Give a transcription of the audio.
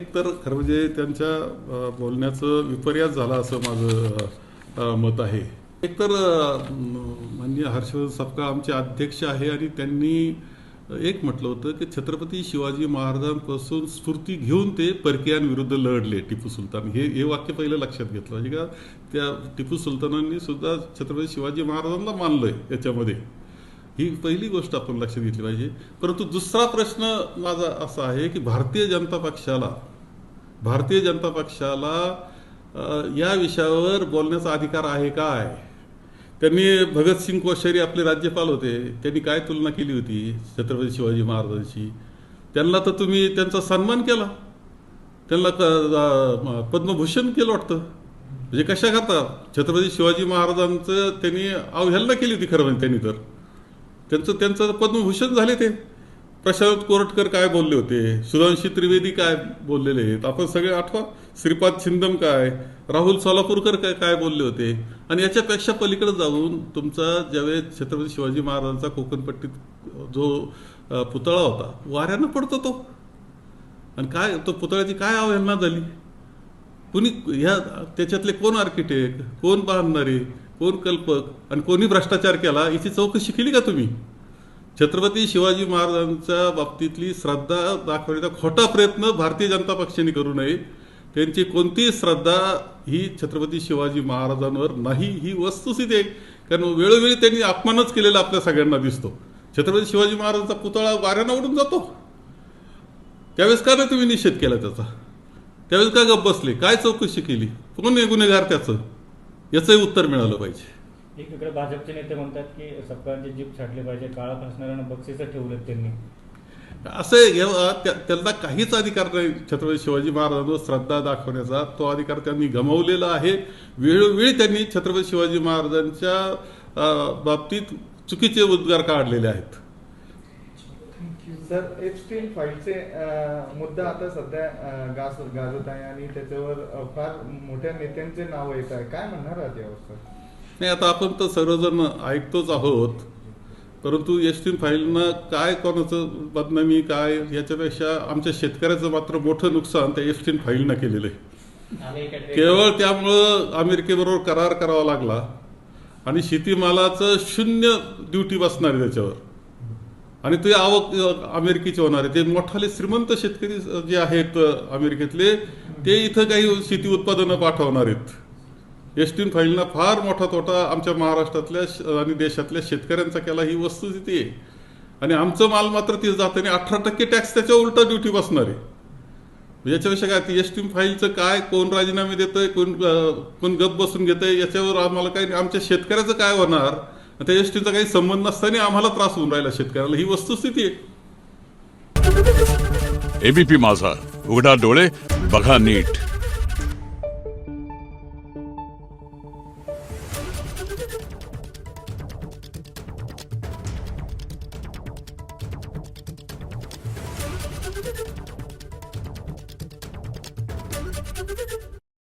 एकतर खरं म्हणजे त्यांच्या बोलण्याचं विपर्यास झाला असं माझं मत आहे. एकतर माननीय हर्षवर्धन सपकाळ आमचे अध्यक्ष आहे आणि त्यांनी एक म्हटलं होतं की छत्रपती शिवाजी महाराजांपासून स्फूर्ती घेऊन ते परकीयांविरुद्ध लढले टिपू सुलतान. हे वाक्य पहिलं लक्षात घेतलं म्हणजे का त्या टिपू सुलतानांनी सुद्धा छत्रपती शिवाजी महाराजांना मानलंय याच्यामध्ये. ही पहिली गोष्ट आपण लक्षात घेतली पाहिजे. परंतु दुसरा प्रश्न माझा असा आहे की भारतीय जनता पक्षाला या विषयावर बोलण्याचा अधिकार आहे काय? त्यांनी भगतसिंग कोश्यारी आपले राज्यपाल होते, त्यांनी काय तुलना केली होती छत्रपती शिवाजी महाराजांची? त्यांना तर तुम्ही त्यांचा सन्मान केला, त्यांना पद्मभूषण केलं वाटतं. म्हणजे कशा करता छत्रपती शिवाजी महाराजांचं त्यांनी अवहेलना केली होती खरं म्हणजे. त्यांनी तर त्यांचं पद्मभूषण झाले. ते प्रशांत कोरटकर काय बोलले होते, सुधांशी त्रिवेदी काय बोललेले आहेत आपण सगळे आठवा. श्रीपाद छिंदम काय, राहुल सोलापूरकर काय बोलले होते. आणि याच्यापेक्षा पलीकडे जाऊन तुमचा ज्यावेळेस छत्रपती शिवाजी महाराजांचा कोकणपट्टीत जो पुतळा होता वाऱ्यानं पडतो तो, आणि काय तो पुतळ्याची काय अवहेलना झाली? कुणी त्याच्यातले कोण आर्किटेक्ट, कोण बांधणारे, कोण कल्पक आणि कोणी भ्रष्टाचार केला याची चौकशी केली का तुम्ही? छत्रपती शिवाजी महाराजांच्या बाबतीतली श्रद्धा दाखवण्याचा खोटा प्रयत्न भारतीय जनता पक्षाने करू नये. त्यांची कोणतीही श्रद्धा ही छत्रपती शिवाजी महाराजांवर नाही, ही वस्तुस्थिती आहे. कारण वेळोवेळी त्यांनी अपमानच केलेला आपल्या सगळ्यांना दिसतो. छत्रपती शिवाजी महाराजांचा पुतळा वाऱ्यानं उडून जातो, त्यावेळेस का नाही तुम्ही निषेध केला त्याचा? त्यावेळेस का गप्प बसले? काय चौकशी केली? कोण आहे गुन्हेगार त्याचं? याचंही उत्तर मिळालं पाहिजे. एकीकडे भाजपचे नेते म्हणतात की सपकाळांची जीभ छाटली पाहिजे, काळा फासणाऱ्यांना बक्षीस ठेवलेत त्यांनी. असं त्यांना काहीच अधिकार नाही छत्रपती शिवाजी महाराजांवर श्रद्धा दाखवण्याचा. तो अधिकार त्यांनी गमावलेला आहे. वेळोवेळी त्यांनी छत्रपती शिवाजी महाराजांच्या बाबतीत चुकीचे उद्गार काढलेले आहेत. सर, एप्स्टीन फाईलचे मुद्दा आता सध्या गाजत आहे आणि त्याच्यावर फार मोठ्या नेत्यांचे नाव येत आहे. काय म्हणणार आहात यावर? नाही, आता आपण तर सर्वजण ऐकतोच आहोत, परंतु एप्स्टीन फाईलनं काय कोणाचं बदनामी काय याच्यापेक्षा आमच्या शेतकऱ्याचं मात्र मोठं नुकसान त्या एप्स्टीन फाईलनं केलेलं आहे. केवळ त्यामुळं अमेरिकेबरोबर करार करावा लागला आणि शेतीमालाचं 0 ड्युटी बसणार आहे त्याच्यावर, आणि ते आवक अमेरिकेची होणार आहे. ते मोठाले श्रीमंत शेतकरी जे आहेत अमेरिकेतले ते इथं काही शेती उत्पादनं पाठवणार आहेत. एप्स्टीन फाईलनं फार मोठा तोटा आमच्या महाराष्ट्रातल्या आणि देशातल्या शेतकऱ्यांचा केला, ही वस्तुस्थिती आहे. आणि आमचं माल मात्र ते जातं आणि 18% टॅक्स त्याच्यावर उलटा ड्युटी बसणार आहे. याच्यापेक्षा काय एप्स्टीन फाईलचं काय, कोण राजीनामे देतंय, कोण गप बसून घेतंय याच्यावर आम्हाला काही, आमच्या शेतकऱ्याचं काय होणार? त्या एसटीचा काही संबंध नसताना आम्हाला त्रास होऊन राहिला शेतकऱ्याला, ही वस्तुस्थिती आहे. एबीपी माझा, उघडा डोळे बघा नीट.